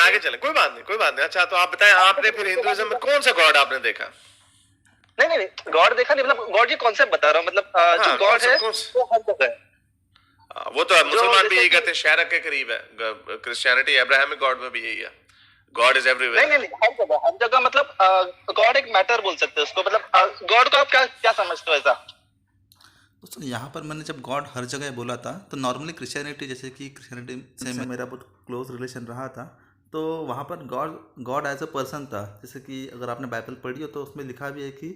आगे चले, कोई बात नहीं, कोई बात नहीं। अच्छा तो आप बताएं, आपने फिर हिंदुइज्म में कौन सा गॉड आपने देखा? नहीं नहीं नहीं, गॉड देखा नहीं, मतलब गॉड की कॉन्सेप्ट बता रहा हूँ। मतलब जो हाँ कौन गॉड सा है कौन सा? वो हर जगह है। वो तो जो मुसलमान भी जैसे यही कि कहते हैं, शायरा के करीब है। क्रिश्चियनिटी अब्राहमिक गॉड में भी यही है, गॉड इज नहीं एवरीवेयर। नहीं नहीं, हर जगह मतलब गॉड एक मैटर बोल सकते हैं उसको। मतलब गॉड को आप क्या क्या समझते हो ऐसा? दोस्तों यहाँ पर मैंने जब गॉड हर जगह बोला था तो नॉर्मली क्रिश्चियनिटी, जैसे कि क्रिश्चियनिटी से मेरा बहुत क्लोज रिलेशन रहा था, तो वहाँ पर God God as a person था। जैसे कि अगर आपने बाइबल पढ़ी हो तो उसमें लिखा भी है कि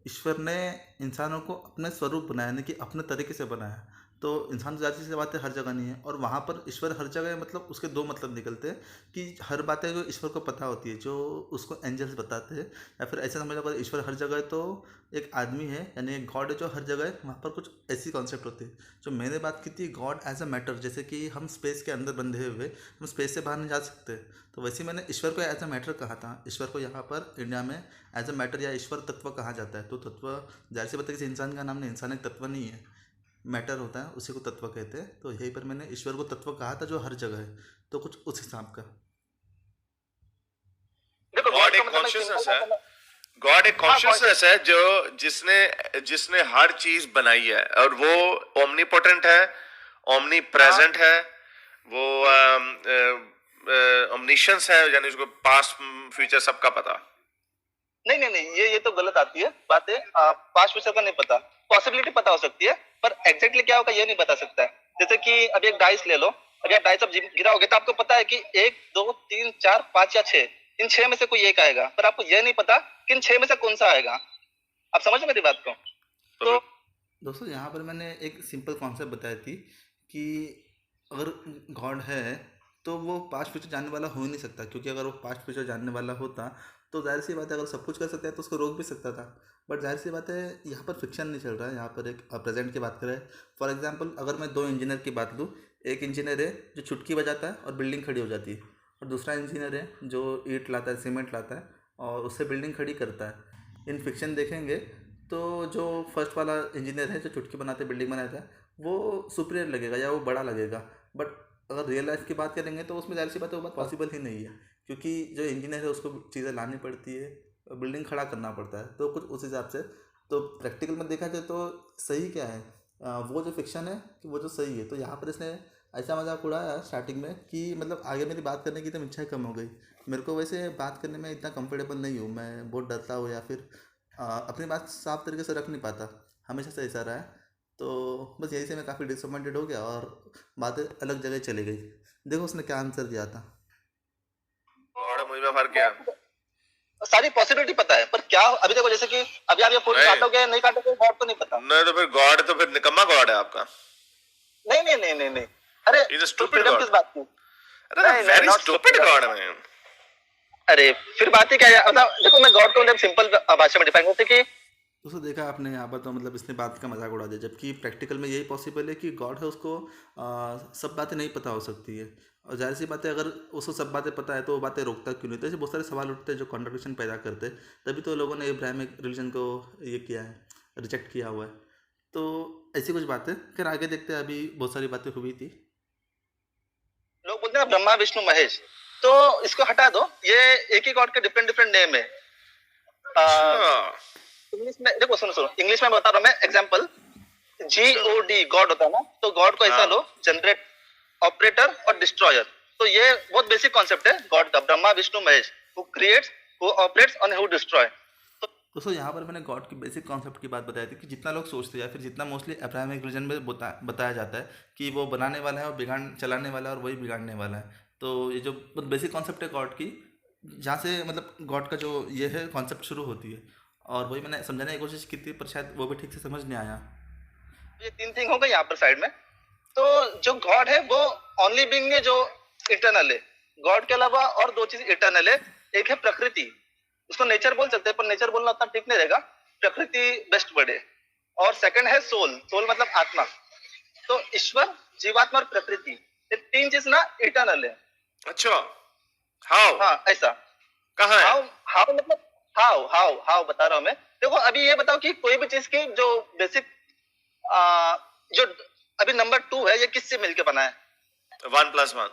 ईश्वर ने इंसानों को अपने स्वरूप बनाया, यानी कि अपने तरीके से बनाया। तो इंसान जाति से बातें हर जगह नहीं है, और वहाँ पर ईश्वर हर जगह है, मतलब उसके दो मतलब निकलते हैं कि हर बातें जो ईश्वर को पता होती है, जो उसको एंजल्स बताते हैं, या फिर ऐसा समझ लो अगर ईश्वर हर जगह है तो एक आदमी है यानी एक गॉड है जो हर जगह है, वहाँ पर कुछ ऐसी कॉन्सेप्ट होती है। जो मैंने बात की थी गॉड एज अ मैटर, जैसे कि हम स्पेस के अंदर बंधे हुए, हम स्पेस से बाहर नहीं जा सकते, तो वैसे ही मैंने ईश्वर को एज अ मैटर कहा था। ईश्वर को यहाँ पर इंडिया में एज अ मैटर या ईश्वर तत्व कहा जाता है। तो तत्व जाहिर सी बात है, किसी इंसान का नाम नहीं, इंसान एक तत्व नहीं है, मैटर होता है, उसी को तत्व कहते हैं। तो यहीं पर मैंने ईश्वर को तत्व कहा था जो हर जगह है, तो कुछ उस हिसाब का। देखो गॉड गॉड का एक मतलब मैं कॉन्शियसनेस है, सिंपल, गॉड एक हाँ कॉन्शियसनेस है जो जिसने जिसने हर चीज बनाई है, और वो ओमनीपोटेंट है, ओमनी हाँ। प्रेजेंट है, वो ओमनिशंस है, यानी उसको पास्ट फ्यूचर सबका पता। नहीं नहीं नहीं, ये तो गलत आती है बातें। पास्ट फ्यूचर का नहीं पता, पॉसिबिलिटी पता हो सकती है, पर एग्जैक्टली क्या होगा ये नहीं बता सकता है। जैसे कि अभी एक डाइस ले लो, अगर आप डाइस अब गिराओगे तो आपको पता है कि 1 2 3 4 5 या 6, इन 6 में से कोई एक आएगा, पर आपको ये नहीं पता कि इन 6 में से कौन सा आएगा। आप समझ मेरी बात को? तो तो दोस्तों यहाँ पर मैंने एक सिंपल कॉन्सेप्ट बताई थी कि अगर गॉड है तो वो पास्ट फ्यूचर जानने वाला हो ही नहीं सकता, क्योंकि अगर वो पास्ट फ्यूचर जानने वाला होता तो जाहिर सी बात है अगर सब कुछ कर सकता है तो उसको रोक भी सकता था। बट जाहिर सी बात है यहाँ पर फिक्शन नहीं चल रहा है, यहाँ पर एक प्रेजेंट की बात करें। फॉर एग्जांपल अगर मैं दो इंजीनियर की बात लूँ, एक इंजीनियर है जो चुटकी बजाता है और बिल्डिंग खड़ी हो जाती है, और दूसरा इंजीनियर है जो ईंट लाता है, सीमेंट लाता है और उससे बिल्डिंग खड़ी करता है। इन फिक्शन देखेंगे तो जो फर्स्ट वाला इंजीनियर है जो चुटकी बनाते बिल्डिंग बनाता है वो सुपीरियर लगेगा या वो बड़ा लगेगा। बट अगर रियल लाइफ की बात करेंगे तो उसमें जाहिर सी बात है वो बात पॉसिबल ही नहीं है, क्योंकि जो इंजीनियर है उसको चीज़ें लानी पड़ती है, बिल्डिंग खड़ा करना पड़ता है, तो कुछ उस हिसाब से। तो प्रैक्टिकल में देखा जाए तो सही क्या है, वो जो फिक्शन है कि वो जो सही है। तो यहाँ पर इसने ऐसा मजाक उड़ाया स्टार्टिंग में कि मतलब आगे मेरी बात करने की तो इच्छा कम हो गई। मेरे को वैसे बात करने में इतना कंफर्टेबल नहीं हूँ, मैं बहुत डरता हूँ या फिर अपनी बात साफ तरीके से रख नहीं पाता, हमेशा से ऐसा रहा है। तो बस यही से मैं काफ़ी डिसअपॉइंटेड हो गया और बातें अलग जगह चली गई। देखो उसने क्या आंसर दिया था। गॉड और मुझ में फर्क क्या है? सारी पॉसिबिलिटी पता है, पर क्या अभी देखो, जैसे कि अभी आप ये फोन नहीं काटोगे नहीं काटोगे गॉड को नहीं पता। नहीं, तो फिर गॉड तो फिर निकम्मा गॉड है आपका। नहीं नहीं नहीं नहीं नहीं, अरे इज अ तो स्टूपिड फ्रीडम गॉड। किस बात की? अरे नहीं नहीं, very not stupid stupid. God man. अरे फिर बात ही क्या है? मतलब देखो मैं गॉड को मतलब सिंपल भाषा में डिफाइन करते कि उसको देखा आपने यहाँ पर, तो मतलब इसने बात का मजाक उड़ा दिया, जबकि प्रैक्टिकल में यही पॉसिबल है कि गॉड है उसको सब बातें नहीं पता हो सकती है। और जाहिर सी बात है अगर उसको सब बातें पता है तो वो बातें रोकता क्यों नहीं, तो ऐसे बहुत सारे सवाल उठते हैं जो कॉन्ट्रडिक्शन पैदा करते हैं। तभी तो लोगों ने इब्राहिमिक रिलीजन को ये किया है, रिजेक्ट किया हुआ है। तो ऐसी कुछ बात है, फिर आगे देखते हैं, अभी बहुत सारी बातें हुई थी। लोग बोलते हैं ना ब्रह्मा विष्णु महेश, तो इसको हटा दो, ये एक ही गॉड के डिफरेंट डिफरेंट नेम है। अच्छा। इंग्लिश में देखो, सुनो सुनो, इंग्लिश में बता रहा हूँ मैं एग्जांपल। अच्छा। GOD गॉड होता है ना, तो गॉड को ऐसा हाँ। लो, जनरेट, ऑपरेटर और डिस्ट्रॉयर। तो ये बहुत बेसिक कॉन्सेप्ट है गॉड का, Brahma Vishnu Mahesh, who creates, who operates और हु डिस्ट्रॉय। दोस्तों यहाँ पर मैंने गॉड की बेसिक कॉन्सेप्ट की बात बताई थी कि जितना लोग सोचते हैं या फिर जितना मोस्टली अब्राहमिक रिलीजन में बताया जाता है कि वो बनाने वाला है और बिगाड़ चलाने वाला है और वही बिगाड़ने वाला है। तो ये जो बहुत बेसिक कॉन्सेप्ट है गॉड की, जहाँ से मतलब गॉड का जो ये है कॉन्सेप्ट शुरू होती है, और वही मैंने समझाने की कोशिश की थी पर शायद वो भी ठीक से समझ नहीं आया। ये तीन थिंग हो गए यहाँ पर साइड में। तो जो गॉड है वो ओनली बीइंग है जो इटर्नल है। गॉड के अलावा और दो चीज इटर्नल है। एक है प्रकृति, उसको नेचर बोल सकते हैं, पर नेचर बोलना उतना ठीक नहीं रहेगा, प्रकृति बेस्ट वर्ड है। और सेकंड है सोल, सोल मतलब आत्मा। तो ईश्वर, जीवात्मा और प्रकृति, ये तीन चीज ना इटर्नल है। अच्छा। हाउ? हाँ ऐसा। कहाँ है? हाउ, हाउ मतलब हाउ हाउ हाउ बता रहा हूँ मैं। देखो अभी ये बताओ कि कोई भी चीज की जो बेसिक जो अभी नंबर 2 है, ये किससे मिलके बना है? 1+1।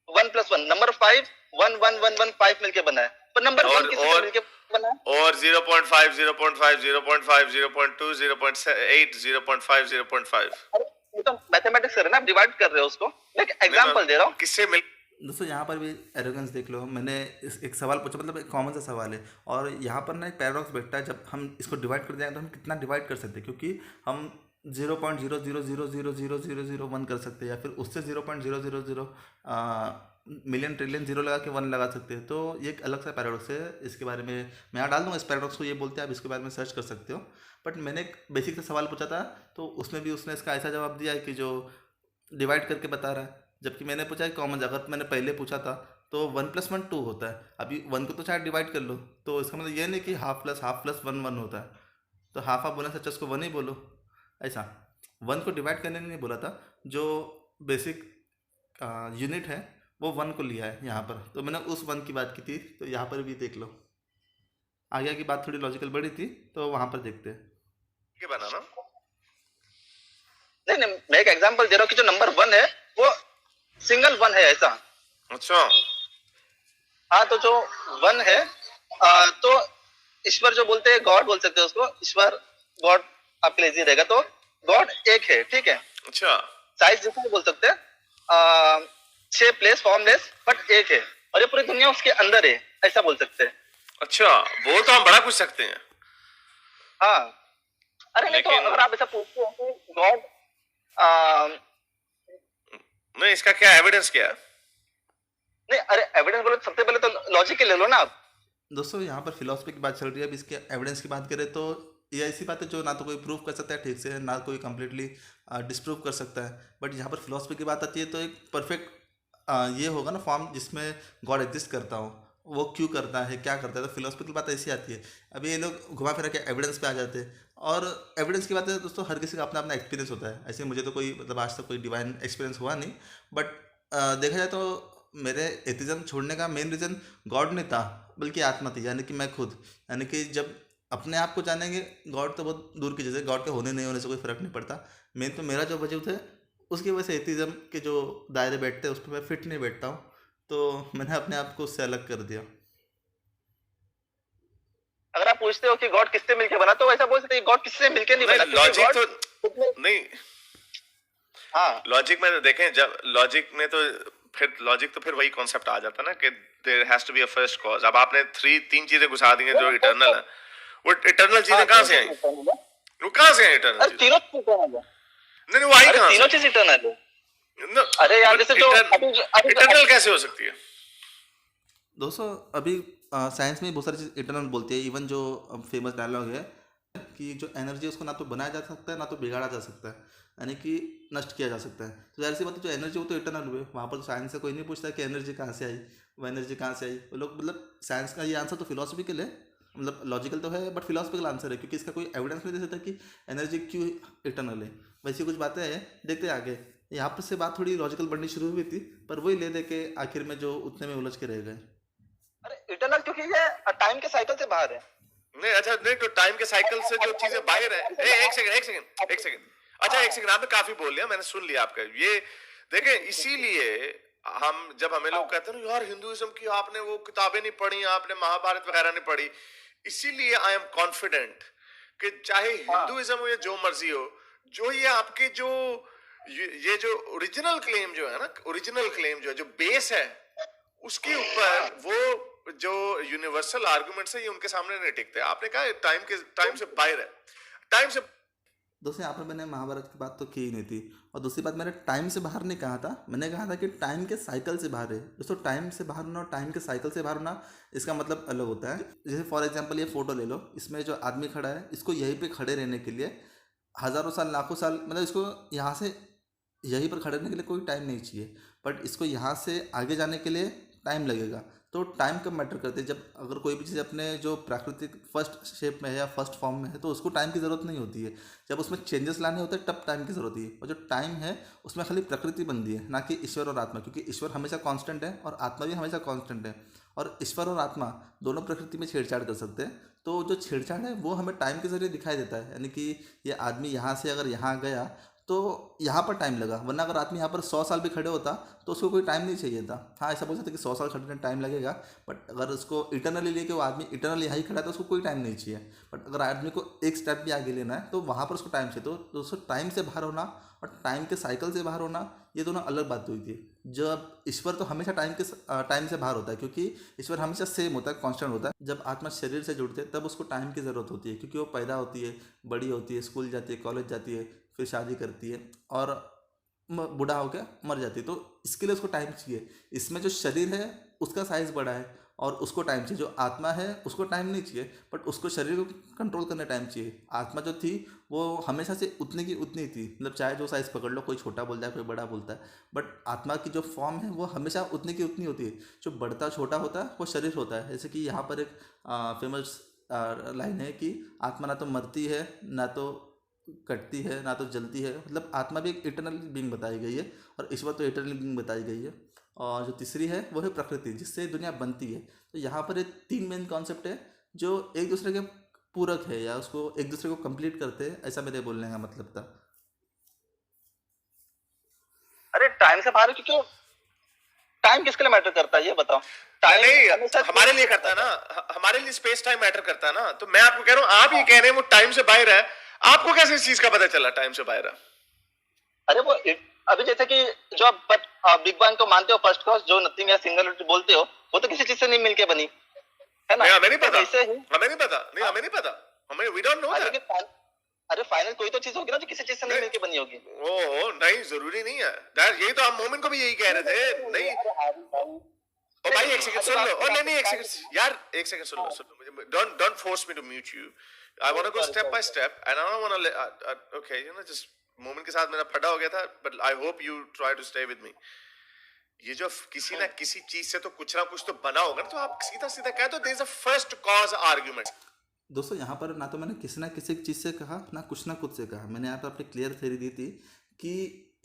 1+1 नंबर 5 1 1 1 1 5 मिलके बना है, पर नंबर 1 किसी से मिलके बना है? और 0.5 0.5 0.5 0.2 0.8 0.5 0.5 अरे ये तो मैथमेटिक्स कर रहे हैं ना, आप डिवाइड कर रहे हो उसको। एक एग्जांपल दे रहा हूँ। किससे मिल दोस्तों यहाँ पर भी एरोगेंस देख लो। मैंने एक सवाल पूछा, मतलब एक कॉमन सा सवाल है, और यहाँ पर ना एक पैराडॉक्स बैठता है। जब हम इसको डिवाइड कर देंगे तो हम कितना डिवाइड कर सकते हैं, क्योंकि हम 0.00000001 कर सकते हैं, या फिर उससे 0.000 मिलियन ट्रिलियन जीरो लगा के 1 लगा सकते हैं। तो ये एक अलग सा पैराडॉक्स है। इसके बारे में मैं यहाँ डाल दूँगा, इस पैराडॉक्स को ये बोलते हैं, आप इसके बारे में सर्च कर सकते हो। बट मैंने एक बेसिक सा सवाल पूछा था, तो उसमें भी उसने इसका ऐसा जवाब दिया है कि जो डिवाइड करके बता रहा है। जबकि मैंने पूछा है कॉमन, अगर मैंने पहले पूछा था तो 1+1 2 होता है। अभी 1 को तो शायद डिवाइड कर लो, तो इसका मतलब ये नहीं कि हाफ प्लस 1 1 होता है। तो हाफ बोलने से अच्छा उसको 1 ही बोलो। ऐसा 1 को डिवाइड करने ने नहीं बोला था, जो बेसिक यूनिट है वो 1 को लिया है यहाँ पर। तो मैंने उस 1 की बात की थी, तो यहाँ पर भी देख लो। आगे की बात थोड़ी लॉजिकल बड़ी थी, तो वहाँ पर देखते हैं। के बनाना? नहीं नहीं, मैं एक एग्जांपल दे रहा हूँ कि जो नंबर 1 है वो सिंगल 1 है, ऐसा। अच्छा, हाँ, तो जो 1 है तो ईश्वर जो बोलते हैं, गॉड बोल सकते हैं उसको, ईश्वर गॉड आपके लिए इजी रहेगा। तो गॉड एक है, ठीक है। अच्छा, साइज जितना भी बोल सकते हैं, शेपलेस फॉर्मलेस, बट एक है, और ये पूरी दुनिया उसके अंदर है, ऐसा बोल सकते हैं। अच्छा, बोल तो हम बड़ा कुछ सकते हैं। हाँ, अरे नहीं, तो लेकिन अगर आप ऐसा पूछते हो कि गॉड नहीं, इसका क्या एविडेंस क्या है? नहीं, अरे एविडेंस बोले तो सबसे पहले तो लॉजिक के ले लो ना आप। दोस्तों यहाँ पर फिलोसफी की बात चल रही है। अब इसके एविडेंस की बात करें तो ये ऐसी बात है जो ना तो कोई प्रूव कर सकता है ठीक से, ना कोई कम्प्लीटली डिस्प्रूव कर सकता है। बट यहाँ पर फिलोसफी की बात आती है तो एक परफेक्ट ये होगा ना फॉर्म जिसमें गॉड एग्जिस्ट करता हो, वो क्यों करता है, क्या करता है। तो फिलोसफी की बात ऐसी आती है। अभी ये लोग घुमा फिरा के एविडेंस पे आ जाते हैं, और एविडेंस की बात है दोस्तों, हर किसी का अपना अपना एक्सपीरियंस होता है। ऐसे मुझे तो कोई मतलब आज तक कोई डिवाइन एक्सपीरियंस हुआ नहीं, बट देखा जाए तो मेरे एथिज्म छोड़ने का मेन रीज़न गॉड नहीं था, बल्कि आत्मा थी, यानी कि मैं खुद। यानी कि जब अपने आप को जानेंगे, गॉड तो बहुत दूर की चीज़ है, गॉड के होने नहीं होने से कोई फ़र्क नहीं पड़ता। मेन तो मेरा जो वजूद है उसकी वजह से एथिज्म के जो दायरे बैठते हैं उस पर मैं फिट नहीं बैठता हूँ, तो मैंने अपने आप को उससे अलग कर दिया। अगर आप पूछते हो कि गॉड किससे मिलके बना, तो ऐसा बोल सकते हैं गॉड किससे मिलके नहीं बना, नहीं, क्योंकि लॉजिक God तो नहीं, हाँ, लॉजिक में तो देखें, जब लॉजिक में तो फिर लॉजिक तो फिर वही कॉन्सेप्ट आ जाता है ना कि there has to be a first cause. अब आपने तीन चीजें घुसा दी हैं जो इटर्नल है। वो इटर्नल चीजें कहाँ से आई? वो कहाँ से आई इटर्नल चीजें? तीनों चीज इटर्नल है। नहीं नहीं, वो आई कहाँ तीनों से? चीज इटर्नल है। No, अरे यार, but जैसे जो अभी इटर्नल कैसे हो सकती है? दोस्तों अभी साइंस में बहुत सारी चीज़ इटर्नल बोलती है। इवन जो फेमस डायलॉग है कि जो एनर्जी है उसको ना तो बनाया जा सकता है ना तो बिगाड़ा जा सकता है, यानी कि नष्ट किया जा सकता है। तो जाहिर सी बात है जो एनर्जी वो तो इटर्नल हुए। वहाँ पर तो साइंस से कोई नहीं पूछता कि एनर्जी कहाँ से आई, वो एनर्जी कहाँ से आई। वो लोग मतलब साइंस का ये आंसर तो फिलोसफिकल है, मतलब लॉजिकल तो है बट फिलोसफिकल आंसर है, क्योंकि इसका कोई एविडेंस नहीं दे सकता कि एनर्जी क्यों इटर्नल है। वैसी कुछ बातें हैं, देखते हैं आगे। यहाँ पर से बात थोड़ी लॉजिकल बननी शुरू हुई थी, पर वही ले दे के आखिर में जो उतने में उलझ के रह गए। अरे इटर्नल क्योंकि ये टाइम के साइकिल से बाहर है। नहीं, अच्छा, नहीं तो टाइम के साइकिल से जो चीजें बाहर है। एक सेकंड। अच्छा, एक सेकंड, आपने काफी बोल लिया, मैंने सुन लिया आपका ये। देखें, इसीलिए हम जब हमें लोग कहते हैं ना यार हिंदुइज्म की आपने वो किताबें नहीं पढ़ी, आपने महाभारत वगैरह नहीं पढ़ी, इसीलिए आई एम कॉन्फिडेंट कि चाहे हिंदुइज्म हो या जो मर्जी हो, जो ये आपके जो ये जो ओरिजिनल क्लेम जो है ना, ओरिजिनल क्लेम जो है, जो बेस है, उसके ऊपर वो जो यूनिवर्सल आर्गुमेंट्स है ये उनके सामने नहीं टिकते। आपने कहा टाइम से बाहर है, टाइम से। दोस्तों यहाँ पर मैंने महाभारत की बात तो की ही नहीं थी, और दूसरी बात मैंने टाइम से बाहर नहीं कहा था, मैंने कहा था कि टाइम के साइकिल से बाहर है। दोस्तों टाइम से बाहर होना और टाइम के साइकिल से बाहर होना इसका मतलब अलग होता है। जैसे फॉर एग्जांपल ये फ़ोटो ले लो, इसमें जो आदमी खड़ा है इसको यहीं पे खड़े रहने के लिए हज़ारों साल लाखों साल, मतलब इसको यहाँ से यहीं पर खड़े रहने के लिए कोई टाइम नहीं चाहिए, बट इसको यहाँ से आगे जाने के लिए टाइम लगेगा। तो टाइम कब मैटर करते हैं? जब अगर कोई भी चीज़ अपने जो प्राकृतिक फर्स्ट शेप में है या फर्स्ट फॉर्म में है तो उसको टाइम की ज़रूरत नहीं होती है। जब उसमें चेंजेस लाने होते हैं तब टाइम की ज़रूरत होती है। और जो टाइम है उसमें खाली प्रकृति बनती है, ना कि ईश्वर और आत्मा, क्योंकि ईश्वर हमेशा कांस्टेंट है और आत्मा भी हमेशा कांस्टेंट है। और ईश्वर और आत्मा दोनों प्रकृति में छेड़छाड़ कर सकते हैं। तो जो छेड़छाड़ है वो हमें टाइम के जरिए दिखाई देता है, यानी कि ये आदमी यहाँ से अगर यहाँ गया तो यहाँ पर टाइम लगा, वरना अगर आदमी यहाँ पर 100 साल भी खड़े होता तो उसको कोई टाइम नहीं चाहिए था। हाँ, ऐसा बोल सकते कि 100 साल खड़े में टाइम लगेगा, बट अगर उसको इटरनली लेके वो आदमी इटरनली यहाँ ही खड़ा है तो उसको कोई टाइम नहीं चाहिए। बट अगर आदमी को एक स्टेप भी आगे लेना है तो वहाँ पर उसको टाइम चाहिए। तो उसको टाइम से बाहर होना और टाइम के साइकिल से बाहर होना, ये दोनों अलग बात हुई थी। जब ईश्वर तो हमेशा टाइम से बाहर होता है, क्योंकि ईश्वर हमेशा सेम होता है, कांस्टेंट होता है। जब आत्मा शरीर से जुड़ती है तब उसको टाइम की ज़रूरत होती है, क्योंकि वो पैदा होती है, बड़ी होती है, स्कूल जाती है, कॉलेज जाती है, फिर शादी करती है और बूढ़ा होकर मर जाती है। तो इसके लिए उसको टाइम चाहिए। इसमें जो शरीर है उसका साइज़ बड़ा है और उसको टाइम चाहिए। जो आत्मा है उसको टाइम नहीं चाहिए, बट उसको शरीर को कंट्रोल करने टाइम चाहिए। आत्मा जो थी वो हमेशा से उतनी की उतनी थी, मतलब चाहे जो साइज़ पकड़ लो, कोई छोटा बोलता है, कोई बड़ा बोलता है, बट आत्मा की जो फॉर्म है वो हमेशा उतनी की उतनी होती है। जो बढ़ता छोटा होता है वो शरीर होता है। जैसे कि यहाँ पर एक फेमस लाइन है कि आत्मा ना तो मरती है, ना तो कटती है, ना तो जलती है। मतलब आत्मा भी एक इटर्नल बीइंग बताई गई है और ईश्वर तो इटर्नल बीइंग बताई गई है। और जो तीसरी है वो है प्रकृति, जिससे दुनिया बनती है। तो यहाँ पर ये तीन मेन कॉन्सेप्ट है जो एक दूसरे के पूरक है या उसको एक दूसरे को कंप्लीट करते हैं, ऐसा मेरे बोलने का मतलब था। अरे टाइम से बाहर क्यों? टाइम किसके लिए मैटर करता है ये बताओ। टाइम नहीं, हमारे लिए करता है ना, हमारे लिए स्पेस टाइम मैटर करता है ना। तो मैं आपको कह रहा हूँ, आप ये कह रहे हैं वो टाइम से बाहर है, आपको कैसे इस चीज का पता चला टाइम से बाहर है? अरे वो अभी जैसे कि जो आप बिग बैंग को मानते हो, फर्स्ट कॉज जो नथिंग है, सिंगुलरिटी बोलते हो, वो तो किसी चीज से नहीं मिलके बनी है ना। हमें नहीं पता, ऐसे ही हमें नहीं पता, नहीं हमें नहीं पता, हमें वी डोंट नो दैट। अरे फाइनल कोई तो चीज होगी ना जो किसी चीज से नहीं मिलके बनी होगी। ओ नहीं, जरूरी नहीं है दैट। यही तो हम मोमेंट को भी यही कह रहे थे। नहीं ओ भाई, एक सेकंड सुन लो। ओ नहीं, एक सेकंड यार, एक सेकंड सुन लो मुझे। Don't force me to mute you. I want to go step by step and I don't want okay, you know, just moment के साथ मेरा फटा हो गया था, but I hope you try to stay with me. ये जो किसी ना किसी चीज से तो कुछ ना कुछ तो बना होगा ना, तो आप सीधा सीधा कह दो there is a first cause argument. दोस्तों, यहाँ पर ना तो मैंने किसी ना किसी चीज़ से कहा, ना कुछ से कहा। मैंने यहाँ पर अपनी क्लियर थ्योरी दी थी कि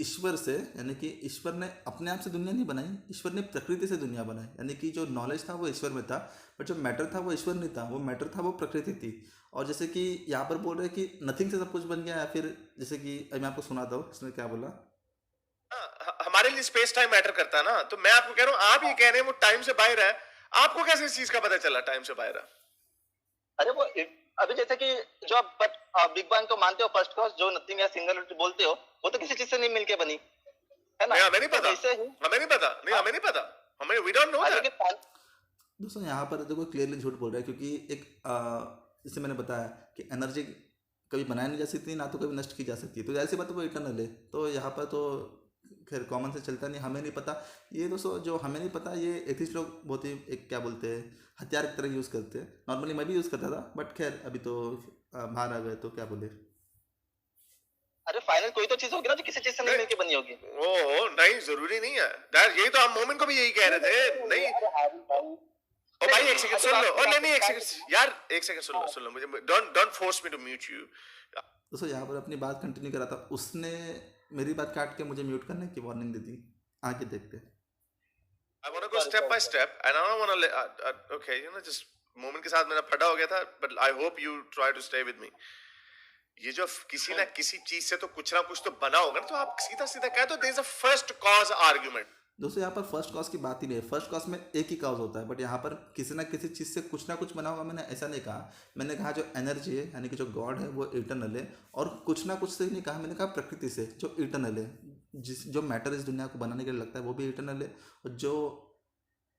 ईश्वर से, यानी कि ईश्वर ने अपने आप से दुनिया नहीं बनाई, ईश्वर ने प्रकृति से दुनिया बनाई। यानी कि जो नॉलेज था वो ईश्वर में था, बट जो मैटर था वो ईश्वर नहीं था, वो मैटर था, वो प्रकृति थी। और जैसे कि यहाँ पर बोल रहे हैं कि नथिंग से सब कुछ बन गया, या फिर जैसे कि अभी मैं आपको सुनाता हूँ इसने क्या बोला। हमारे लिए स्पेस टाइम मैटर करता है ना। तो मैं आपको कह रहा हूँ, आप ये कह रहे हैं वो टाइम से बाहर है, आपको कैसे इस चीज का पता चला टाइम से बाहर है? अरे वो अभी जैसे कि जो आप बिग बैंग को मानते हो, फर्स्ट कॉज जो नथिंग है, सिंगुलरिटी बोलते हो, वो तो किसी चीज से नहीं मिलके बनी है ना। हमें नहीं पता, हमें नहीं पता, नहीं हमें नहीं पता, हमें वी डोंट नो दैट। दोस्तों, यहाँ पर देखो क्लियरली झूठ बोल रहा है, क्योंकि एक जैसे मैंने बताया कि एनर्जी कभी बनाई नहीं जा सकती, ना तो कभी नष्ट की जा सकती है। तो ऐसी बात वो इटर्नल है। तो यहाँ पर तो खैर कॉमन से चलता नहीं, हमें नहीं पता। ये दोस्तों जो हमें नहीं पता, ये एथिस्ट लोग बहुत ही एक क्या बोलते हैं, हथियार की तरह यूज़ करते हैं। नॉर्मली मैं भी यूज़ करता था, बट खैर अभी तो बाहर आ गए, तो क्या बोले। अरे फाइनल कोई तो चीज होगी ना जो किसी चीज से नहीं मिलके बनी होगी। ओ नहीं, जरूरी नहीं है दैट। यही तो हम मोमेंट को भी यही कह रहे थे। नहीं ओ भाई, एक सेकंड सुन लो। ओ नहीं, एक सेकंड यार, एक सेकंड सुन लो मुझे। Don't force me to mute you. दोस्तों, यहाँ पर अपनी बात कंटिन्यू करा था, उसने मेरी बात काट के मुझे म्यूट करने की वार्निंग दी थी। आगे देखते। I want to go step by step and I don't want to okay, you know, just moment के साथ मेरा फटा हो गया था, but I hope you try to stay with me. ये जो किसी ना किसी चीज से तो कुछ ना कुछ तो बना होगा ना, तो आप सीधा सीधा कह दो there is a first cause argument. दोस्तों, यहाँ पर फर्स्ट कॉज की बात ही नहीं है। फर्स्ट कॉज में एक ही कॉज होता है, बट यहाँ पर किसी ना किसी चीज़ से कुछ ना कुछ बना होगा। मैंने ऐसा नहीं कहा। मैंने कहा जो एनर्जी है, यानी कि जो गॉड है, वो इटर्नल है। और कुछ ना कुछ से नहीं कहा, मैंने कहा प्रकृति से जो इटर्नल है, जो मैटर इस दुनिया को बनाने के लिए लगता है वो भी इटर्नल है, और जो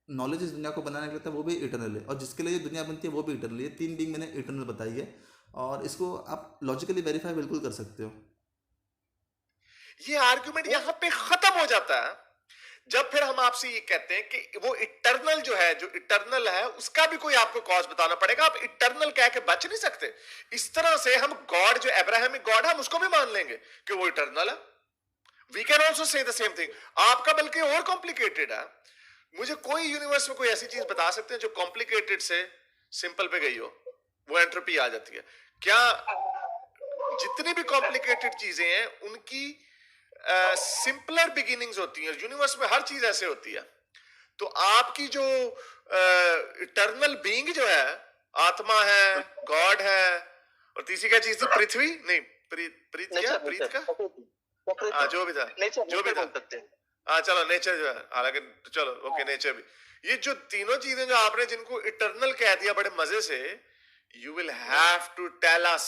नॉलेज इस दुनिया को बनाने के लिए लगता है वो भी इटर्नल है, और जिसके लिए ये दुनिया बनती है वो भी इटर्नल है। ये तीन बीइंग मैंने इटर्नल बताई है, और इसको आप लॉजिकली वेरीफाई बिल्कुल कर सकते हो। ये आर्गुमेंट यहाँ पे खत्म हो जाता है जब फिर हम आपसे ये कहते हैं कि वो इटर्नल जो है, जो इटर्नल है, उसका भी कोई आपको कॉज बताना पड़ेगा। आप इटर्नल कह के बच नहीं सकते। इस तरह से हम गॉड, जो अब्राहमिक गॉड है, हम उसको भी मान लेंगे कि वो इटर्नल है। We can also say the same thing. आपका बल्कि और कॉम्प्लिकेटेड है। मुझे कोई यूनिवर्स में कोई ऐसी चीज बता सकते हैं जो कॉम्प्लिकेटेड से सिंपल पे गई हो, वो एंट्रोपी आ जाती है क्या? जितनी भी कॉम्प्लिकेटेड चीजें हैं उनकी सिंपलर बिगिनिंग्स होती हैं। यूनिवर्स में हर चीज ऐसे होती है। तो आपकी जो इटर्नल बीइंग जो है, आत्मा है, गॉड है, और तीसरी क्या चीज थी? पृथ्वी नहीं, प्रीत क्या? प्रीत का प्रकृति, जो भी था, नेचर, जो भी नेचर था। बोल सकते हैं। हाँ चलो नेचर जो है, हालांकि चलो ओके नेचर भी, ये जो तीनों चीजें जो आपने जिनको इटर्नल कह दिया बड़े मजे से, you will have to tell us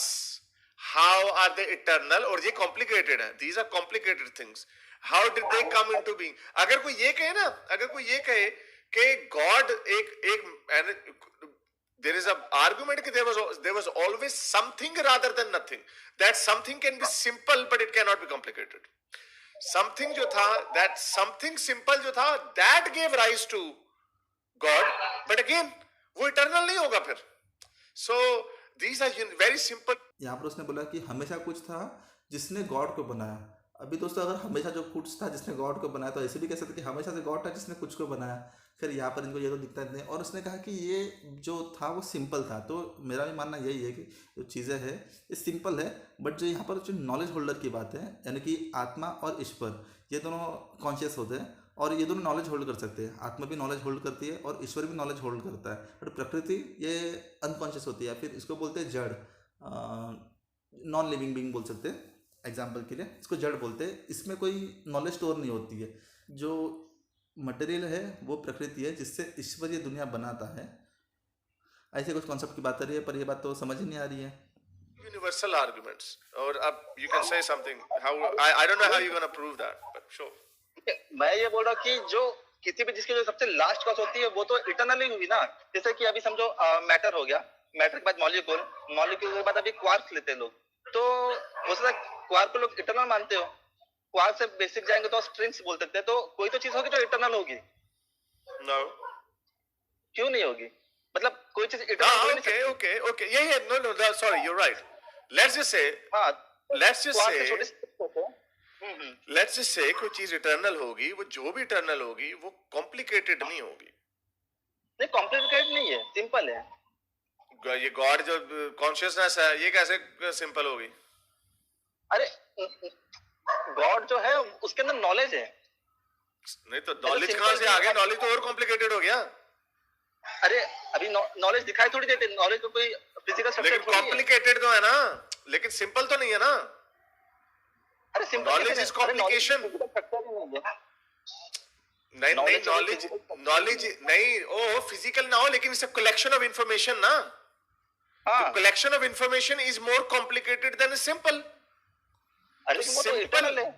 how are they eternal, और ये कॉम्प्लिकेटेड है, these are complicated things, how did they come into being. अगर कोई ये कहे ना, अगर कोई ये कहे कि गॉड एक there is a argument कि there was always something rather than nothing, that something can be simple but it cannot be complicated, something जो था, दैट समथिंग सिंपल जो था, that gave rise to God, but again वो eternal नहीं होगा फिर। So these are very simple. यहाँ पर उसने बोला कि हमेशा कुछ था जिसने गॉड को बनाया। अभी दोस्तों अगर हमेशा जो कुछ था जिसने गॉड को बनाया, तो ऐसे भी कह सकते कि हमेशा से गॉड था जिसने कुछ को बनाया। फिर यहाँ पर इनको ये तो दिखता नहीं, और उसने कहा कि ये जो था वो सिंपल था। तो मेरा भी मानना यही है कि जो चीज़ें हैं ये सिंपल है, बट जो यहाँ पर जो नॉलेज होल्डर की बात है, यानी कि आत्मा और ईश्वर, ये दोनों कॉन्शियस होते हैं और ये दोनों नॉलेज होल्ड कर सकते हैं। आत्मा भी नॉलेज होल्ड करती है और ईश्वर भी नॉलेज होल्ड करता है, बट प्रकृति ये अनकॉन्शियस होती है, फिर इसको बोलते हैं जड़, नॉन लिविंग बीइंग बोल सकते हैं एग्जाम्पल के लिए, इसको जड़ बोलते हैं। इसमें कोई नॉलेज स्टोर नहीं होती है। जो मटेरियल है वो प्रकृति है जिससे ईश्वर ये दुनिया बनाता है। ऐसे कुछ कॉन्सेप्ट की बात कर रही है, पर ये बात तो समझ ही नहीं आ रही है। यूनिवर्सल आर्गुमेंट्स, और अब you can say something, how I don't know how you gonna prove that, but sure. मैं ये बोल रहा हूँ कि जो किसी भी जिसकी जो सबसे लास्ट कॉज होती है वो तो इटर्नली हुई ना। जैसे कि अभी समझो मैटर हो गया, मैटर के बाद मॉलिक्यूल, मॉलिक्यूल के बाद अभी क्वार्क लेते हैं लोग, तो हो सकता है क्वार्क को लोग इटर्नल मानते हो, क्वार्क से बेसिक जाएंगे तो स्ट्रिंग्स बोल सकते हैं। तो कोई तो चीज होगी जो इटर्नल होगी। नो, क्यों नहीं होगी? मतलब कोई चीज इटर्नल हो नहीं सकती। ओके ओके, ये है, no sorry, you right. Let's just say, हाँ, लेट्स जस्ट क्वार्क से से, छोटे से लेट्स जस्ट से कोई चीज इटर्नल होगी, वो जो भी इटर्नल होगी वो कॉम्प्लिकेटेड नहीं होगी। नहीं, कॉम्प्लिकेटेड नहीं है, सिंपल है। ये गॉड जो कॉन्शियसनेस है, ये कैसे सिंपल होगी? अरे गॉड जो है उसके अंदर नॉलेज है। नहीं तो नॉलेज कहां से आ गया? नॉलेज तो और कॉम्प्लिकेटेड हो गया। अरे अभी नॉलेज दिखाई थोड़ी देते, नॉलेज तो कोई फिजिकल स्ट्रक्चर लेकिन कॉम्प्लिकेटेड तो है ना, लेकिन सिंपल तो नहीं है ना। अरे सिंपल नॉलेज इज कॉम्प्लिकेशन। नहीं नहीं, नॉलेज नहीं, ओ फिजिकल ना हो, लेकिन it's a collection of information ना। Collection of information is more complicated than simple. अरे वो तो इटर्नल है।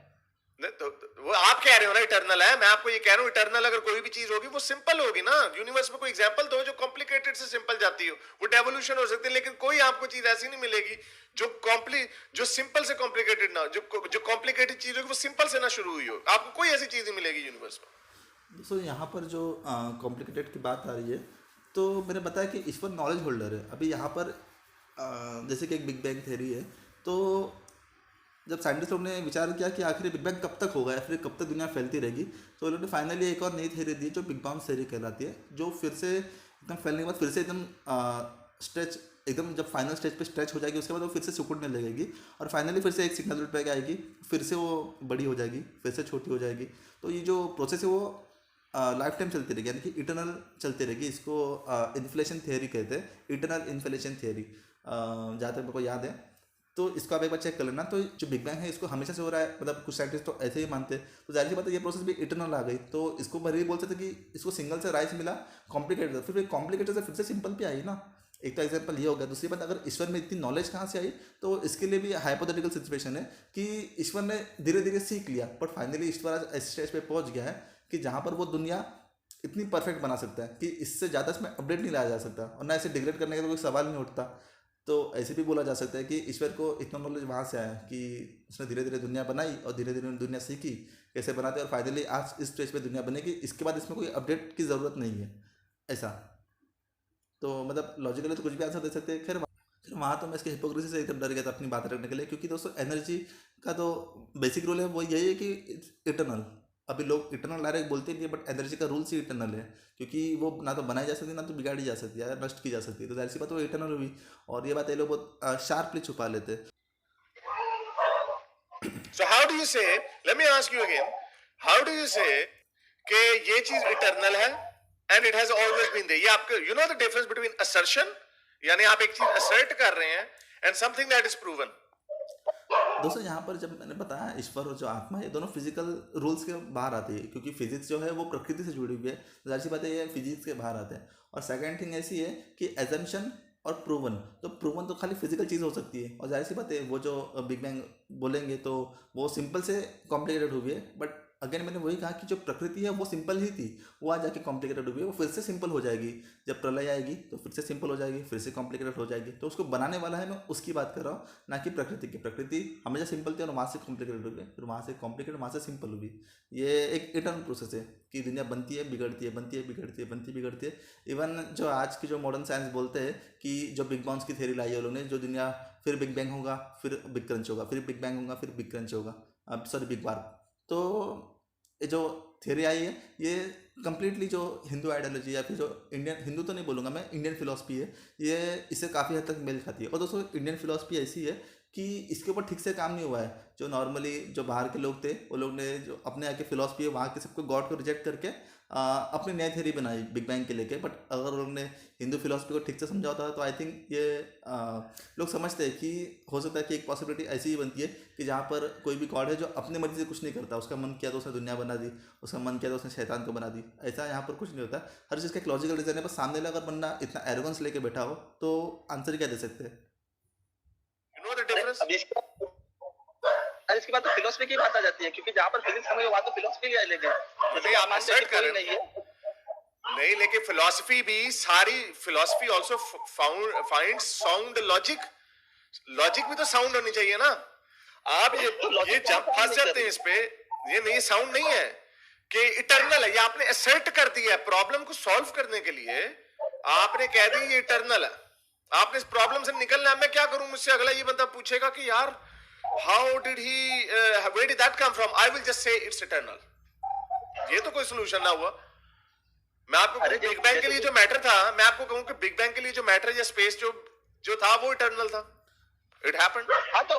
तो वो आप कह रहे हो ना इटर्नल है, मैं आपको ये कह रहा हूँ इटर्नल अगर कोई भी चीज होगी वो सिंपल होगी ना। यूनिवर्स में कोई एग्जांपल दो जो कॉम्प्लिकेटेड से सिंपल जाती हो। वो डेवोल्यूशन हो सकती है, लेकिन कोई आपको चीज ऐसी नहीं मिलेगी जो सिंपल से कॉम्प्लिकेटेड ना, जो कॉम्प्लिकेटेड चीज होगी वो सिंपल से ना शुरू हुई हो। आपको कोई ऐसी चीज नहीं मिलेगी यूनिवर्स में। दोस्तों यहाँ पर जो कॉम्प्लिकेटेड की बात आ रही है, तो मैंने बताया कि ईश्वर नॉलेज होल्डर है। अभी यहाँ पर जैसे कि एक बिग बैंग थ्योरी है, तो जब साइंटिस्ट लोग ने विचार किया कि आखिर बिग बैंग कब तक होगा या फिर कब तक दुनिया फैलती रहेगी, तो उन्होंने फाइनली एक और नई थ्योरी दी जो बिग बाउंस थ्योरी कहलाती है, जो फिर से एकदम फैलने के बाद फिर से एकदम स्ट्रेच, एकदम जब फाइनल स्टेज पे स्ट्रेच हो जाएगी उसके बाद वो फिर से सिकुड़ने लगेगी और फाइनली फिर से एक सिग्नल पे आएगी, फिर से वो बड़ी हो जाएगी, फिर से छोटी हो जाएगी। तो ये जो प्रोसेस है वो लाइफ टाइम चलती रहेगी, यानी कि इटर्नल चलती रहेगी। इसको इन्फ्लेशन थियरी कहते हैं, इटर्नल इन्फ्लेशन थियरी, जहाँ तक मेरे को याद है। तो इसको आप एक बार चेक कर लेना। तो जो बिग बैंग है इसको हमेशा से हो रहा है, मतलब कुछ साइंटिस्ट तो ऐसे ही मानते हैं, तो जाहिर सी बात है ये प्रोसेस भी इटर्नल आ गई। तो इसको भले ही बोल सकते कि इसको सिंगल से राइज मिला, कॉम्प्लिकेटेड, फिर कॉम्प्लिकेटेड से फिर से सिंपल पे आई ना। एक तो एग्जाम्पल ये हो गया। दूसरी बात, अगर ईश्वर में इतनी नॉलेज कहाँ से आई, तो इसके लिए भी हाइपोथेटिकल सिचुएशन है कि ईश्वर ने धीरे धीरे सीख लिया, बट फाइनली ईश्वर आज ऐसे स्टेज पे पहुंच गया है कि जहाँ पर वो दुनिया इतनी परफेक्ट बना सकता है कि इससे ज़्यादा इसमें अपडेट नहीं लाया जा सकता और ना इसे डिग्रेड करने का तो कोई सवाल नहीं उठता। तो ऐसे भी बोला जा सकता है कि ईश्वर को इतना नॉलेज वहाँ से आया कि उसने धीरे धीरे दुनिया बनाई और धीरे धीरे दुनिया सीखी कैसे बनाते, और फाइनली आज इस स्टेज पे दुनिया बनेगी। इसके बाद इसमें कोई अपडेट की ज़रूरत नहीं है ऐसा। तो मतलब लॉजिकली तो कुछ भी आंसर दे सकते हैं। फिर वहाँ तो मैं इसके हिपोक्रेसी से एकदम डर गया था अपनी बात रखने के लिए, क्योंकि दोस्तों एनर्जी का तो बेसिक रूल है वो यही है कि इटर्नल। अभी लोग इटर्नल डायरेक्ट बोलते नहीं है, बट एनर्जी का रूल्स ही इटर्नल है, क्योंकि वो ना तो बनाई जा सकती ना तो बिगाड़ी जा सकती है या नष्ट की जा सकती है। तो जाहिर सी बात वो इटर्नल हुई, और ये बात ये लोग बहुत शार्पली छुपा लेते हैं। So how do you say, let me ask you again, how do you say कि ये चीज इटर्नल है and it has always been there? ये आपके, you know the difference between assertion, यानी आप एक चीज assert कर रहे हैं, and something that is proven. दोस्तों यहाँ पर जब मैंने बताया ईश्वर और जो आत्मा है ये दोनों फिजिकल रूल्स के बाहर आती है, क्योंकि फिजिक्स जो है वो प्रकृति से जुड़ी हुई है, तो जाहिर सी बात है ये फिजिक्स के बाहर आते हैं। और सेकंड थिंग ऐसी है कि एजम्पशन और प्रूवन, तो प्रूवन तो खाली फिजिकल चीज़ हो सकती है, और जाहिर सी बात है वो जो बिग बैंग बोलेंगे तो वो सिंपल से कॉम्प्लिकेटेड हुई है। बट अगेन मैंने वही कहा कि जो प्रकृति है वो सिंपल ही थी, वो आज जाके कॉम्प्लिकेटेड हुई है, वो फिर से सिंपल हो जाएगी। जब प्रलय आएगी तो फिर से सिंपल हो जाएगी, फिर से कॉम्प्लिकेटेड हो जाएगी। तो उसको बनाने वाला है, मैं उसकी बात कर रहा हूँ, ना कि प्रकृति की। प्रकृति हमेशा सिंपल थी और वहाँ से कॉम्प्लिकेटेड हुई है, फिर वहाँ से कॉम्प्लिकेटेड, वहाँ से सिंपल हुई। ये एक इटर्नल प्रोसेस है कि दुनिया बनती है बिगड़ती है, बनती है बिगड़ती है, बनती बिगड़ती है। इवन जो आज की जो मॉडर्न साइंस बोलते हैं कि जो बिग बाउंस की थ्योरी लाई है उन्होंने, जो दुनिया फिर बिग बैंग होगा, फिर बिग क्रंच होगा, फिर बिग बैंग होगा, फिर बिग क्रंच होगा, अब सॉरी बिग बार। तो ये जो थ्योरी आई है ये कम्प्लीटली जो हिंदू आइडियोलॉजी या फिर जो इंडियन, हिंदू तो नहीं बोलूँगा मैं, इंडियन फिलॉसफी है, ये इससे काफ़ी हद तक मेल खाती है। और दोस्तों इंडियन फिलॉसफी ऐसी है कि इसके ऊपर ठीक से काम नहीं हुआ है। जो नॉर्मली जो बाहर के लोग थे वो लोग ने जो अपने यहाँ की फिलॉसफी है वहाँ के सबको गॉड को रिजेक्ट करके अपनी नई थ्योरी बनाई बिग बैंग के लेके। बट अगर उन लोग ने हिंदू फिलॉसफी को ठीक से समझा होता तो आई थिंक ये लोग समझते हैं कि हो सकता है कि एक पॉसिबिलिटी ऐसी ही बनती है कि जहाँ पर कोई भी गॉड है जो अपनी मर्जी से कुछ नहीं करता, उसका मन किया तो उसने दुनिया बना दी, उसका मन किया तो उसने शैतान को बना दी। ऐसा यहाँ पर कुछ नहीं होता, हर चीज़ का एक लॉजिकल रीजन है। बस सामने वाला अगर बंदा इतना एरोगेंस लेके बैठा हो तो आंसर क्या दे सकते हैं? You know the difference? अब इसके बाद तो फिलोसफी की बात आ जाती है, क्योंकि जहाँ पर फिजिक्स हमें वहाँ तो फिलोसफी ले लेंगे। नहीं, आप assert कर रहे हैं। नहीं, लेकिन फिलॉसफी भी, सारी philosophy also find sound logic. Logic भी तो साउंड होनी चाहिए ना। आप ये जब फंस जाते हैं इस पे, ये नहीं, साउंड नहीं है कि इटर्नल है। ये आपने असर्ट कर दिया है प्रॉब्लम को सॉल्व करने के लिए, आपने कह दिया ये इटर्नल है। आपने इस प्रॉब्लम से निकलना है। मैं क्या करूं, मुझसे अगला ये बंदा पूछेगा कि यार how did he where did that come from, I will just say it's eternal. ये तो कोई सोल्यूशन ना हुआ। मैं आपको कहूं बिग बैंग के लिए जो मैटर था, मैं आपको कहूं कि बिग बैंग के लिए जो मैटर या स्पेस जो था वो इटर्नल था। It happened. हाँ तो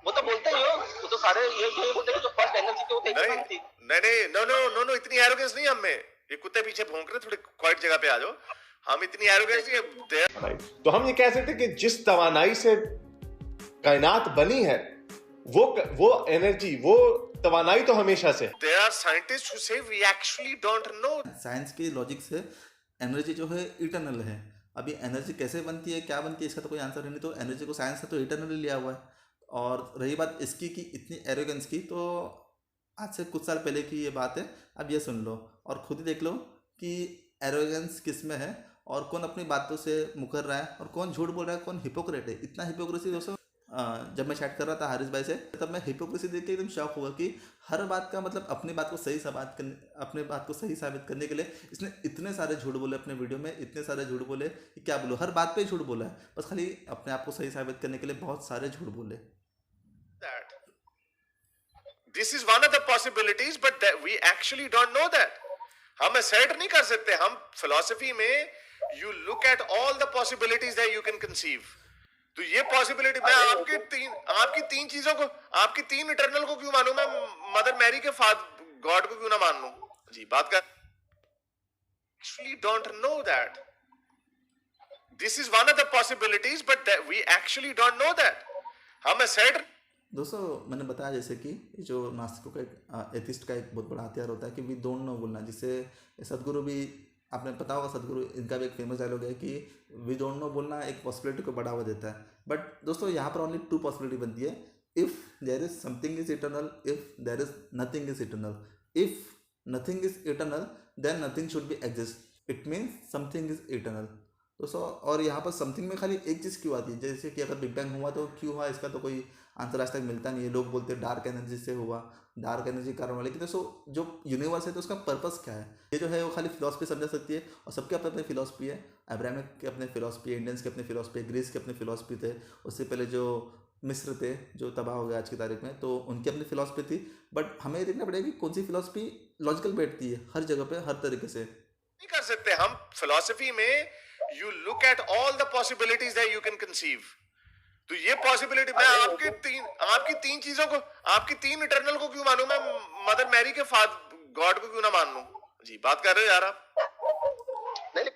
वो तो बोलते ही हो, वो तो सारे ये बोलते हैं कि जो फर्स्ट एनर्जी थी वो इटर्नल थी। नहीं, नो, इतनी एरोगेंस नहीं हम में। ये कुत्ते पीछे भौंक रहे, थोड़ी क्वाइट जगह पे आ जाओ। हम इतनी एरोगेंस नहीं। तो हम ये कह सकते हैं कि जिस तवानाई से कायनात बनी है वो एनर्जी, वो तवानाई तो हमेशा से। There are scientists who say we actually don't know. Science के लॉजिक से एनर्जी जो है इटर्नल है। अभी एनर्जी कैसे बनती है, क्या बनती है, इसका तो कोई आंसर नहीं। तो एनर्जी को साइंस ने तो इटर्नली लिया हुआ है। और रही बात इसकी कि इतनी एरोगेंस की, तो आज से कुछ साल पहले की ये बात है। अब ये सुन लो और खुद ही देख लो कि एरोगेंस किस में है और कौन अपनी बातों से मुकर रहा है और कौन झूठ बोल रहा है, कौन हिपोक्रेट है। इतना हिपोक्रेसी दोस्तों, जब मैं चैट कर रहा था हारिस भाई से, तब मैं हिपोक्रेसी देख के एकदम शॉक हुआ कि हर बात का मतलब अपनी बात को सही साबित करने के लिए इसने इतने सारे झूठ बोले अपने वीडियो में, इतने सारे झूठ बोले कि क्या बोलो, हर बात पे ही झूठ बोला है। बस खाली अपने आप को सही साबित करने के लिए बहुत सारे झूठ बोले। This is one of the possibilities, but that we actually don't know that. हम assert नहीं कर सकते। हम philosophy में you look at all the possibilities that you can conceive. तो ये पॉसिबिलिटी, मैं आपकी तीन चीजों को, आपकी तीन इटर्नल को क्यों मानूं? मैं मदर मैरी के गॉड को क्यों ना मान लूं? जी, बात कर। Actually don't know that. This is one of the possibilities, but that we actually don't know that. हम assert। दोस्तों मैंने बताया जैसे कि जो नास्तिकों का एक एथिस्ट का एक बहुत बड़ा हथियार होता है कि वी डोंट नो बोलना, जिससे सदगुरु भी, आपने पता होगा सदगुरु, इनका भी एक फेमस डायलॉग है कि वी डोंट नो बोलना एक पॉसिबिलिटी को बढ़ावा देता है। बट दोस्तों यहाँ पर ओनली टू पॉसिबिलिटी बनती है, if there is something is eternal, if there is nothing is eternal. If nothing is eternal then nothing should be exist, it means something is eternal दोस्तों। और यहाँ पर समथिंग में खाली एक चीज़ क्यों आती है, जैसे कि अगर बिग बैंग हुआ तो क्यों हुआ, इसका तो कोई आंसर आज तक मिलता नहीं है। लोग बोलते हैं डार्क एनर्जी से हुआ, डार्क एनर्जी कारण वाले। लेकिन दोस्तों जो यूनिवर्स है तो उसका पर्पस क्या है, ये जो है वो खाली फिलॉसफी समझा सकती है। और सबके अपने अपने फिलॉसफी है। अब्राहमिक के अपने फिलॉसफी है, इंडियंस के अपने फिलॉसफी है, ग्रीस के अपने फिलॉसफी थे, उससे पहले जो मिस्र थे जो तबाह हो गए आज की तारीख में, तो उनकी अपनी फिलॉसफी थी। बट हमें ये देखना पड़ेगा कि कौन सी फिलॉसफी लॉजिकल बैठती है हर जगह पे, हर तरीके से। नहीं कर सकते हम फिलॉसफी में, you look at all the possibilities that you can conceive. तो ये पॉसिबिलिटी, मैं आपकी तीन चीजों को, आपकी तीन इटर्नल को क्यों मानूं? मैं मदर मैरी के गॉड को क्यों ना मान लूं? जी, बात कर रहे हो यार आप।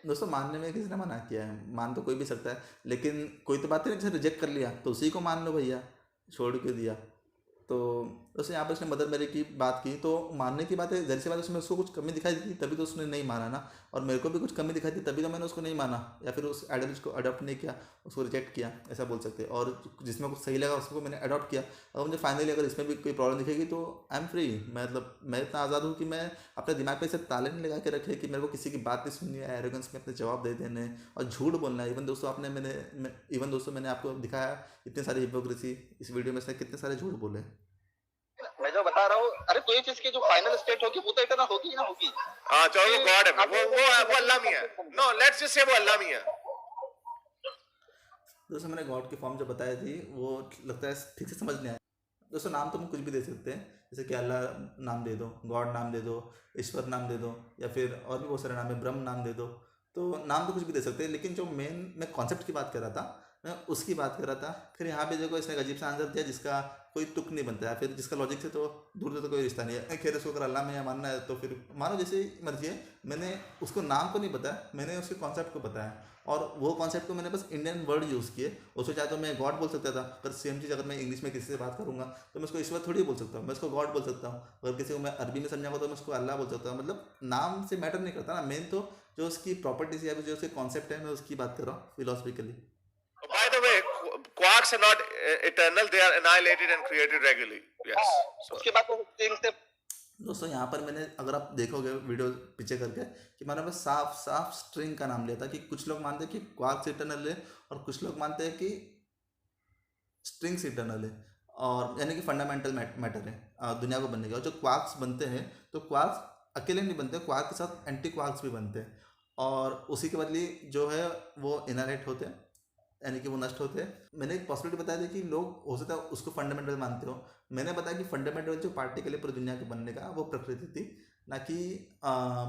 दोस्तों मानने में किसी ने मना किया है, मान तो कोई भी सकता है, लेकिन कोई तो बात नहीं, जैसे रिजेक्ट कर लिया तो उसी को मान लो भैया, छोड़ क्यों दिया। तो दोस्तों यहाँ पर उसने मदर मेरी की बात की, तो मानने की बात है, ज़ाहिर सी बात है, उसमें उसको कुछ कमी दिखाई दी थी तभी तो उसने नहीं माना ना, और मेरे को भी कुछ कमी दिखाई थी तभी तो मैंने उसको नहीं माना, या फिर उस आइडियोलॉजी को अडॉप्ट नहीं किया, उसको रिजेक्ट किया, ऐसा बोल सकते हैं। और जिसमें कुछ सही लगा उसको मैंने अडॉप्ट किया। और मुझे फाइनली अगर इसमें भी कोई प्रॉब्लम दिखेगी तो आई एम फ्री, मतलब मैं इतना आज़ाद हूँ कि मैं अपने दिमाग पे सिर्फ ताले नहीं लगा के रखे कि मेरे को किसी की बात नहीं सुननी है, एरोगेंस में अपने जवाब दे देने और झूठ बोलना है। इवन दोस्तों मैंने आपको दिखाया इतनी सारी हिपोक्रेसी इस वीडियो में, से कितने सारे झूठ बोले। मैं जो बता रहा हूँ, अरे कोई चीज की जो फाइनल स्टेट होगी वो तो इतना होगी ना होगी। हाँ चलो, वो गॉड है, वो अल्लाह मियां है। नो, लेट्स जस्ट से वो अल्लाह मियां है। दोस्तों मैंने गॉड की फॉर्म जो बताई थी वो लगता है ठीक से समझ नहीं आया। दोस्तों नाम तो हम कुछ भी दे सकते हैं, जैसे कि अल्लाह नाम दे दो, गॉड नाम दे दो, ईश्वर नाम दे दो, या फिर और भी बहुत सारे नाम है, ब्रह्म नाम दे दो। तो नाम तो कुछ भी दे सकते हैं, लेकिन जो मेन मैं कॉन्सेप्ट की बात कर रहा था, मैं उसकी बात कर रहा था। फिर यहाँ पे देखो इसने एक अजीब सा आंसर दिया जिसका कोई तुक नहीं बनता है, फिर जिसका लॉजिक से तो दूर से तो कोई रिश्ता नहीं है। खैर उसको अगर अल्लाह में या मानना है तो फिर मानो, जैसे मर्जी है। मैंने उसको नाम को नहीं बताया, मैंने उसके कॉन्सेप्ट को बताया, और वो कॉन्सेप्ट को मैंने बस इंडियन वर्ड यूज़ किए। उसको चाहे तो मैं गॉड बोल सकता था, पर सेम चीज़ अगर मैं इंग्लिश में किसी से बात करूँगा तो मैं उसको ईश्वर थोड़ी बोल सकता हूँ, मैं उसको गॉड बोल सकता हूँ। अगर किसी को मैं अरबी में समझाऊंगा तो मैं उसको अल्लाह बोल सकता हूँ। मतलब नाम से मैटर नहीं करता ना, मेन तो जो उसकी प्रॉपर्टीज या जो उसके कॉन्सेप्ट है मैं उसकी बात कर रहा हूँ philosophically. By the way, quarks are not eternal; they are annihilated and created regularly. Yes. So, उसके बाद वो स्ट्रिंग से दोस्तों यहाँ पर मैंने, अगर आप देखोगे वीडियो पीछे करके, कि मैंने बस साफ साफ स्ट्रिंग का नाम लिया था। कि कुछ लोग मानते हैं कि क्वार्क्स इटर्नल है और कुछ लोग मानते हैं कि स्ट्रिंग्स इटर्नल है, और यानी कि फंडामेंटल मैटर है दुनिया को बनने का। और जो क्वार्क्स बनते हैं तो क्वार्क्स अकेले नहीं बनते, क्वार्क के साथ एंटी क्वार्क्स भी बनते हैं, और उसी के बदले जो है वो इनहेरेट होते हैं, यानी कि वो नष्ट होते हैं। मैंने एक पॉसिबिलिटी बताई थी कि लोग हो सकता है उसको फंडामेंटल मानते हो। मैंने बताया कि फंडामेंटल जो पार्टिकल है पूरी दुनिया के बनने का वो प्रकृति थी, ना कि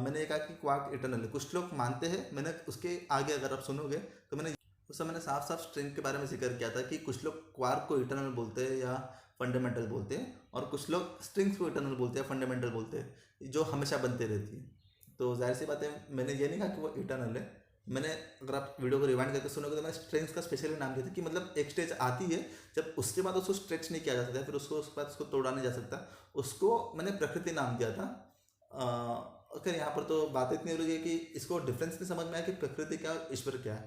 मैंने ये कहा कि क्वार्क इटर्नल है। कुछ लोग मानते हैं, मैंने उसके आगे अगर आप सुनोगे तो मैंने साफ साफ स्ट्रिंग के बारे में जिक्र किया था कि कुछ लोग क्वार्क को इटर्नल बोलते हैं या फंडामेंटल बोलते हैं, और कुछ लोग स्ट्रिंग्स को इटर्नल बोलते हैं, फंडामेंटल बोलते हैं, जो हमेशा बनते रहती है। तो जाहिर सी बात है, मैंने ये नहीं कहा कि वो इटर्नल है। मैंने, अगर आप वीडियो को रिवाइंड करके सुनोगे तो मैंने स्ट्रेंथ का स्पेशली नाम दिया था कि मतलब एक स्टेज आती है जब उसके बाद उसको स्ट्रेच नहीं किया जा सकता, फिर उसके बाद उसको तोड़ा नहीं जा सकता, उसको मैंने प्रकृति नाम दिया था। अगर यहाँ पर तो बात इतनी हो रही है कि इसको डिफरेंस नहीं समझ में आया कि प्रकृति क्या और ईश्वर क्या है।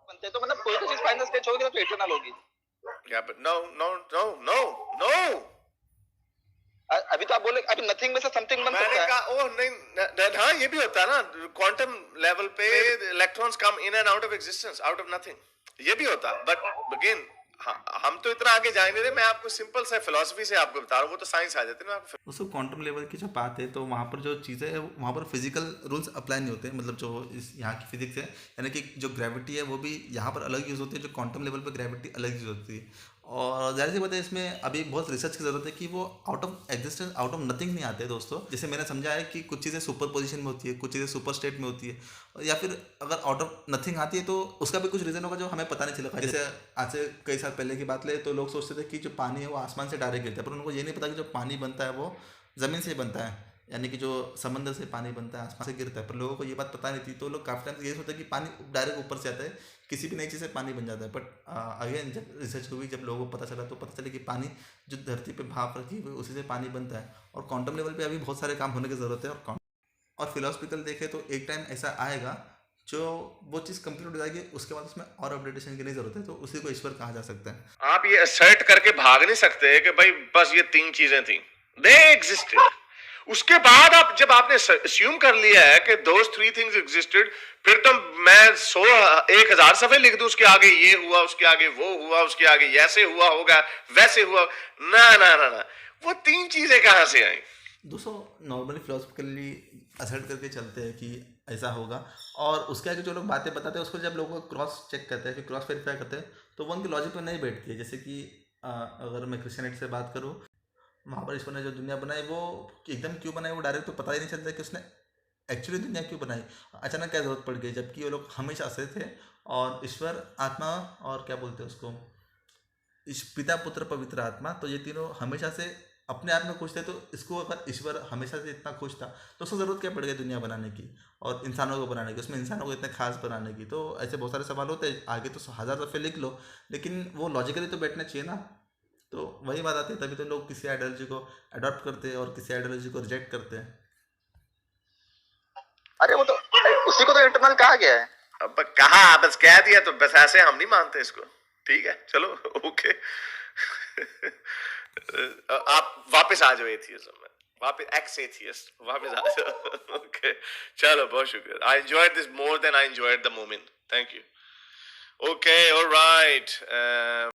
बनते हैं, तो मतलब कोई भी चीज फाइनल स्टेज होगी तो इटर्नल होगी। yeah, but no, no, no, no, no. अभी तो आप बोले अभी नथिंग में से समथिंग बन मैंने सकता है। कहा ओह नहीं, हाँ ये भी होता है ना, क्वांटम लेवल पे electrons come in and out of existence, out of nothing, ये भी होता है। बट अगेन हम तो इतना आगे जाए नहीं रहे, मैं आपको सिंपल सा फिलोसफी से आपको बता रहा हूँ, वो तो साइंस आ जाती है ना आपको। उसको क्वांटम लेवल की जो बात है, तो वहाँ पर जो चीज़ें है वहाँ पर फिजिकल रूल्स अप्लाई नहीं होते। मतलब जो इस यहाँ की फिजिक्स है, यानी कि जो ग्रेविटी है वो भी यहाँ पर अलग यूज़ होती है, जो क्वांटम लेवल पर ग्रेविटी अलग यूज़ होती है। और जाहिर सी बात है, इसमें अभी बहुत रिसर्च की ज़रूरत है कि वो out of existence, out of nothing नहीं आते दोस्तों। जैसे मैंने समझा है कि कुछ चीज़ें सुपर पोजीशन में होती है, कुछ चीज़ें सुपर स्टेट में होती है, या फिर अगर आउट ऑफ नथिंग आती है तो उसका भी कुछ रीज़न होगा जो हमें पता नहीं चला। जैसे आज से कई साल पहले की बात ले तो लोग सोचते थे कि जो पानी है वो आसमान से डायरेक्ट गिरता है, पर उनको ये नहीं पता कि जो पानी बनता है वो ज़मीन से बनता है, यानी कि जो समंदर से पानी बनता है आसमान से गिरता है। पर लोगों को ये बात पता नहीं थी, तो लोग काफ़ी टाइम से ये सोचते हैं कि पानी डायरेक्ट ऊपर से आता है, किसी भी नई चीज़ से पानी बन जाता है। बट अगेन जब रिसर्च हुई, जब लोगों को पता चला, तो पता चला कि पानी जो धरती पे भाप रखी हुई उसी से पानी बनता है। और क्वांटम लेवल पे अभी बहुत सारे काम होने की ज़रूरत है। और फिलोसफिकल देखें तो एक टाइम ऐसा आएगा जो वो चीज़ कंप्लीट हो जाएगी, उसके बाद उसमें और अपडेटेशन की नहीं ज़रूरत है, तो उसी को ईश्वर कहा जा सकता है। आप ये असर्ट करके भाग नहीं सकते कि भाई बस ये 3 चीजें थी, दे एग्जिस्टेड। उसके बाद आप जब आपने अस्यूम कर लिया है कि दोस 3 थिंग्स एग्जिस्टेड, फिर तो मैं 1,000 सफे लिख दूं, उसके आगे ये हुआ, उसके आगे वो हुआ, उसके आगे ऐसे हुआ होगा, वैसे हुआ। ना ना ना ना, वो 3 चीजें कहां से आई? दोस्तों नॉर्मली फिलोसफिकली असर्ट करके चलते हैं कि ऐसा होगा, और उसके आगे जो लोग बातें बताते हैं उसको जब लोगों को क्रॉस चेक करते हैं, फिर क्रॉस वेरीफाई करते हैं, तो वो उनकी लॉजिक में नहीं बैठती है। जैसे कि अगर मैं क्रिश्चियनिटी से बात करूँ, वहाँ पर ईश्वर ने जो दुनिया बनाई वो एकदम क्यों बनाई वो डायरेक्ट तो पता ही नहीं चलता कि उसने एक्चुअली दुनिया क्यों बनाई, अचानक क्या ज़रूरत पड़ गई, जबकि वो लोग हमेशा से थे। और ईश्वर, आत्मा और क्या बोलते हैं उसको, पिता पुत्र पवित्र आत्मा, तो ये तीनों हमेशा से अपने आप में खुश थे। तो इसको अगर ईश्वर हमेशा से इतना खुश था तो उसको ज़रूरत क्या पड़ गई दुनिया बनाने की और इंसानों को बनाने की, उसमें इंसानों को इतने खास बनाने की। तो ऐसे बहुत सारे सवाल होते हैं, आगे तो 1000 दफ़े लिख लो, लेकिन वो लॉजिकली तो बैठना चाहिए ना। तो वही बात आती है, तभी तो लोग किसी आइडियोलॉजी को अडॉप्ट करते हैं और किसी आइडियोलॉजी को रिजेक्ट करते हैं। अरे वो तो उसी को तो इंटरनल कहा गया है। अब कहा, बस कह दिया तो बस ऐसे हम नहीं मानते इसको। ठीक है, चलो ओके। आप वापस आ जाओ एथियज्म में, वापस एक्स एथियस्ट, वापस आ जाओ। ओके चलो, बहुत शुक्रिया। I enjoyed this more than I enjoyed the moment. Thank you. Okay alright.